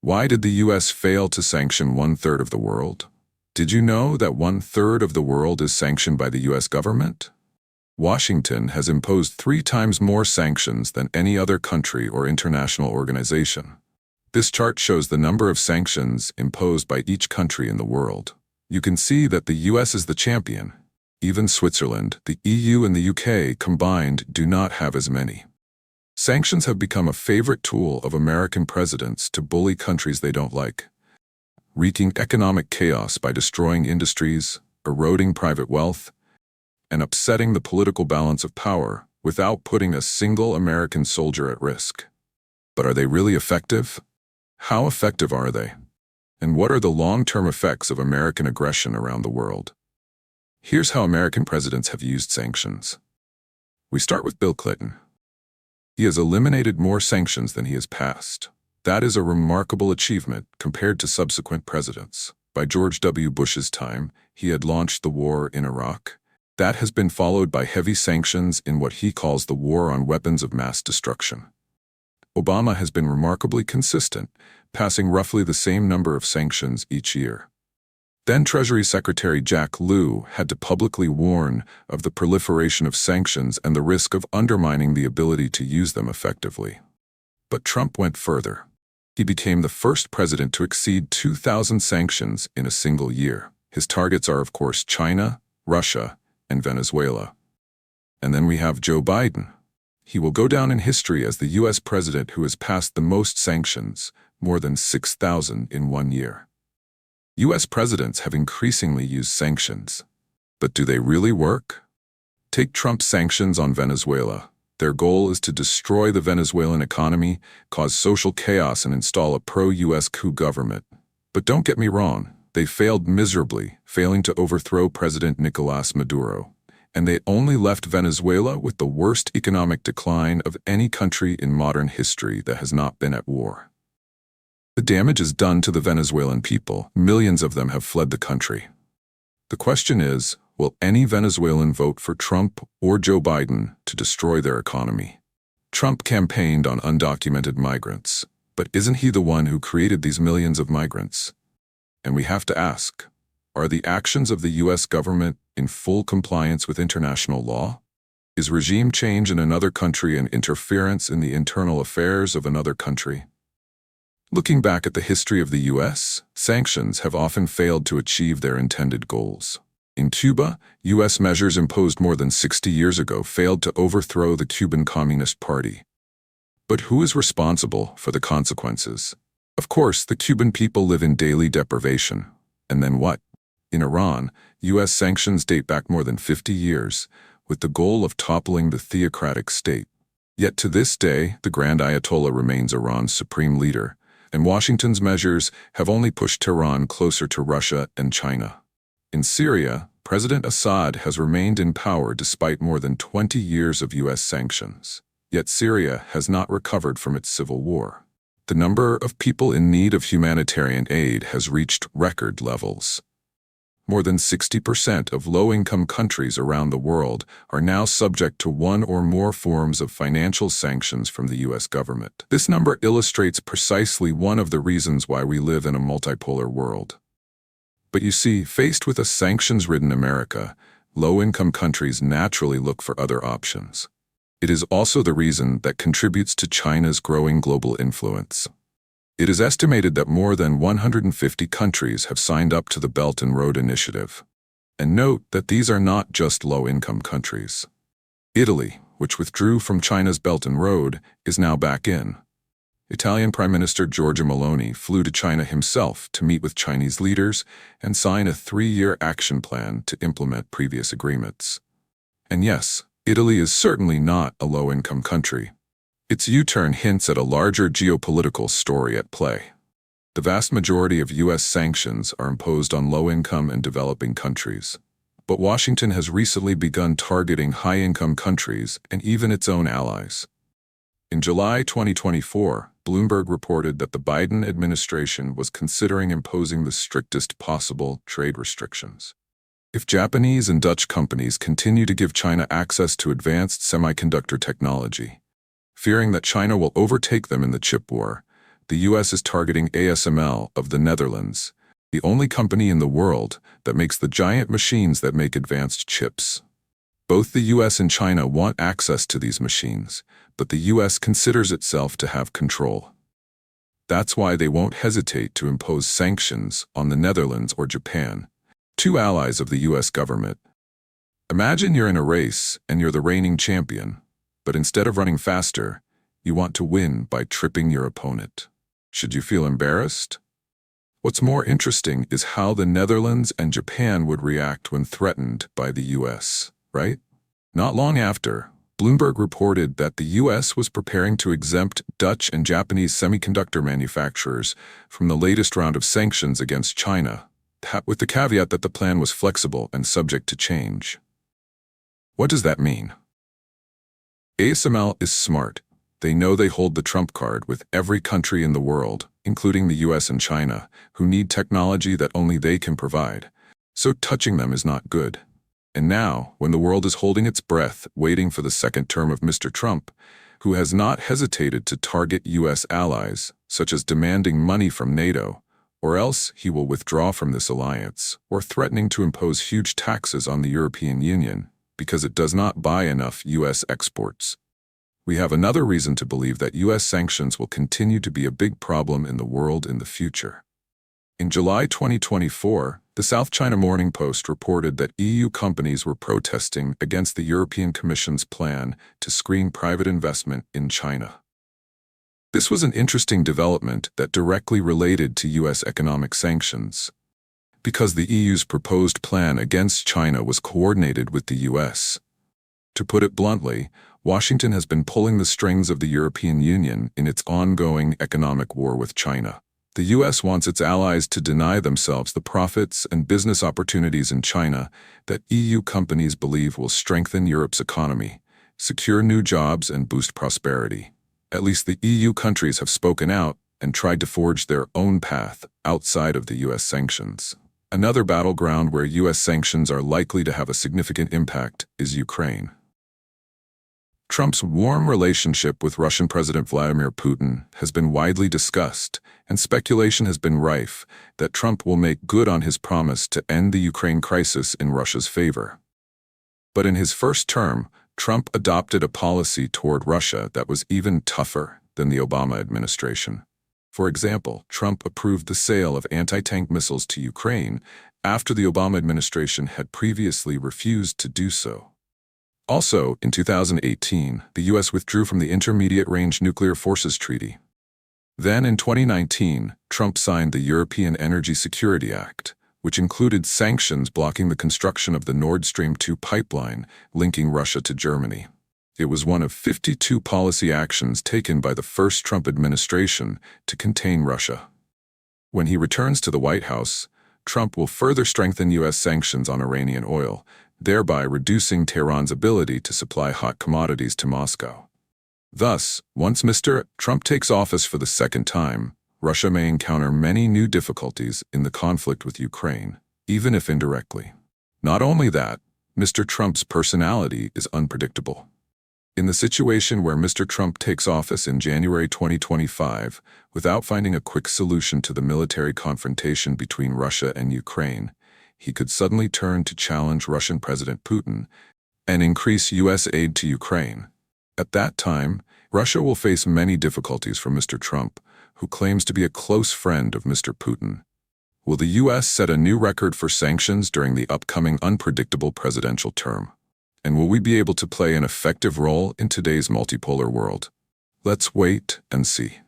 Why did the US fail to sanction one-third of the world? Did you know that one-third of the world is sanctioned by the US government? Washington has imposed 3 times more sanctions than any other country or international organization. This chart shows the number of sanctions imposed by each country in the world. You can see that the US is the champion. Even Switzerland, the EU, and the UK combined do not have as many. Sanctions have become a favorite tool of American presidents to bully countries they don't like, wreaking economic chaos by destroying industries, eroding private wealth, and upsetting the political balance of power without putting a single American soldier at risk. But are they really effective? How effective are they? And what are the long-term effects of American aggression around the world? Here's how American presidents have used sanctions. We start with Bill Clinton. He has eliminated more sanctions than he has passed. That is a remarkable achievement compared to subsequent presidents. By George W. Bush's time, he had launched the war in Iraq. That has been followed by heavy sanctions in what he calls the war on weapons of mass destruction. Obama has been remarkably consistent, passing roughly the same number of sanctions each year. Then Treasury Secretary Jack Lew had to publicly warn of the proliferation of sanctions and the risk of undermining the ability to use them effectively. But Trump went further. He became the first president to exceed 2,000 sanctions in a single year. His targets are, of course, China, Russia, and Venezuela. And then we have Joe Biden. He will go down in history as the U.S. president who has passed the most sanctions, more than 6,000 in 1 year. U.S. presidents have increasingly used sanctions. But do they really work? Take Trump's sanctions on Venezuela. Their goal is to destroy the Venezuelan economy, cause social chaos, and install a pro-U.S. coup government. But don't get me wrong, they failed miserably, failing to overthrow President Nicolás Maduro. And they only left Venezuela with the worst economic decline of any country in modern history that has not been at war. The damage is done to the Venezuelan people. Millions of them have fled the country. The question is, will any Venezuelan vote for Trump or Joe Biden to destroy their economy? Trump campaigned on undocumented migrants, but isn't he the one who created these millions of migrants? And we have to ask, are the actions of the U.S. government in full compliance with international law? Is regime change in another country an interference in the internal affairs of another country? Looking back at the history of the U.S., sanctions have often failed to achieve their intended goals. In Cuba, U.S. measures imposed more than 60 years ago failed to overthrow the Cuban Communist Party. But who is responsible for the consequences? Of course, the Cuban people live in daily deprivation. And then what? In Iran, U.S. sanctions date back more than 50 years, with the goal of toppling the theocratic state. Yet to this day, the Grand Ayatollah remains Iran's supreme leader, and Washington's measures have only pushed Tehran closer to Russia and China. In Syria, President Assad has remained in power despite more than 20 years of U.S. sanctions. Yet Syria has not recovered from its civil war. The number of people in need of humanitarian aid has reached record levels. More than 60% of low-income countries around the world are now subject to one or more forms of financial sanctions from the U.S. government. This number illustrates precisely one of the reasons why we live in a multipolar world. But you see, faced with a sanctions-ridden America, low-income countries naturally look for other options. It is also the reason that contributes to China's growing global influence. It is estimated that more than 150 countries have signed up to the Belt and Road Initiative. And note that these are not just low-income countries. Italy, which withdrew from China's Belt and Road, is now back in. Italian Prime Minister Giorgia Meloni flew to China himself to meet with Chinese leaders and sign a 3-year action plan to implement previous agreements. And yes, Italy is certainly not a low-income country. Its U-turn hints at a larger geopolitical story at play. The vast majority of U.S. sanctions are imposed on low-income and developing countries. But Washington has recently begun targeting high-income countries and even its own allies. In July 2024, Bloomberg reported that the Biden administration was considering imposing the strictest possible trade restrictions. If Japanese and Dutch companies continue to give China access to advanced semiconductor technology, fearing that China will overtake them in the chip war, the US is targeting ASML of the Netherlands, the only company in the world that makes the giant machines that make advanced chips. Both the US and China want access to these machines, but the US considers itself to have control. That's why they won't hesitate to impose sanctions on the Netherlands or Japan, two allies of the US government. Imagine you're in a race and you're the reigning champion, but instead of running faster, you want to win by tripping your opponent. Should you feel embarrassed? What's more interesting is how the Netherlands and Japan would react when threatened by the US, right? Not long after, Bloomberg reported that the US was preparing to exempt Dutch and Japanese semiconductor manufacturers from the latest round of sanctions against China, with the caveat that the plan was flexible and subject to change. What does that mean? ASML is smart. They know they hold the trump card with every country in the world, including the US and China, who need technology that only they can provide. So touching them is not good. And now, when the world is holding its breath, waiting for the second term of Mr. Trump, who has not hesitated to target US allies, such as demanding money from NATO, or else he will withdraw from this alliance, or threatening to impose huge taxes on the European Union because it does not buy enough US exports. We have another reason to believe that US sanctions will continue to be a big problem in the world in the future. In July 2024, the South China Morning Post reported that EU companies were protesting against the European Commission's plan to screen private investment in China. This was an interesting development that directly related to US economic sanctions, because the EU's proposed plan against China was coordinated with the US. To put it bluntly, Washington has been pulling the strings of the European Union in its ongoing economic war with China. The US wants its allies to deny themselves the profits and business opportunities in China that EU companies believe will strengthen Europe's economy, secure new jobs, and boost prosperity. At least the EU countries have spoken out and tried to forge their own path outside of the US sanctions. Another battleground where US sanctions are likely to have a significant impact is Ukraine. Trump's warm relationship with Russian President Vladimir Putin has been widely discussed, and speculation has been rife that Trump will make good on his promise to end the Ukraine crisis in Russia's favor. But in his first term, Trump adopted a policy toward Russia that was even tougher than the Obama administration. For example, Trump approved the sale of anti-tank missiles to Ukraine after the Obama administration had previously refused to do so. Also, in 2018, the U.S. withdrew from the Intermediate-Range Nuclear Forces Treaty. Then, in 2019, Trump signed the European Energy Security Act, which included sanctions blocking the construction of the Nord Stream 2 pipeline linking Russia to Germany. It was one of 52 policy actions taken by the first Trump administration to contain Russia. When he returns to the White House, Trump will further strengthen U.S. sanctions on Iranian oil, thereby reducing Tehran's ability to supply hot commodities to Moscow. Thus, once Mr. Trump takes office for the second time, Russia may encounter many new difficulties in the conflict with Ukraine, even if indirectly. Not only that, Mr. Trump's personality is unpredictable. In the situation where Mr. Trump takes office in January 2025, without finding a quick solution to the military confrontation between Russia and Ukraine, he could suddenly turn to challenge Russian President Putin and increase U.S. aid to Ukraine. At that time, Russia will face many difficulties from Mr. Trump, who claims to be a close friend of Mr. Putin. Will the U.S. set a new record for sanctions during the upcoming unpredictable presidential term? And will we be able to play an effective role in today's multipolar world? Let's wait and see.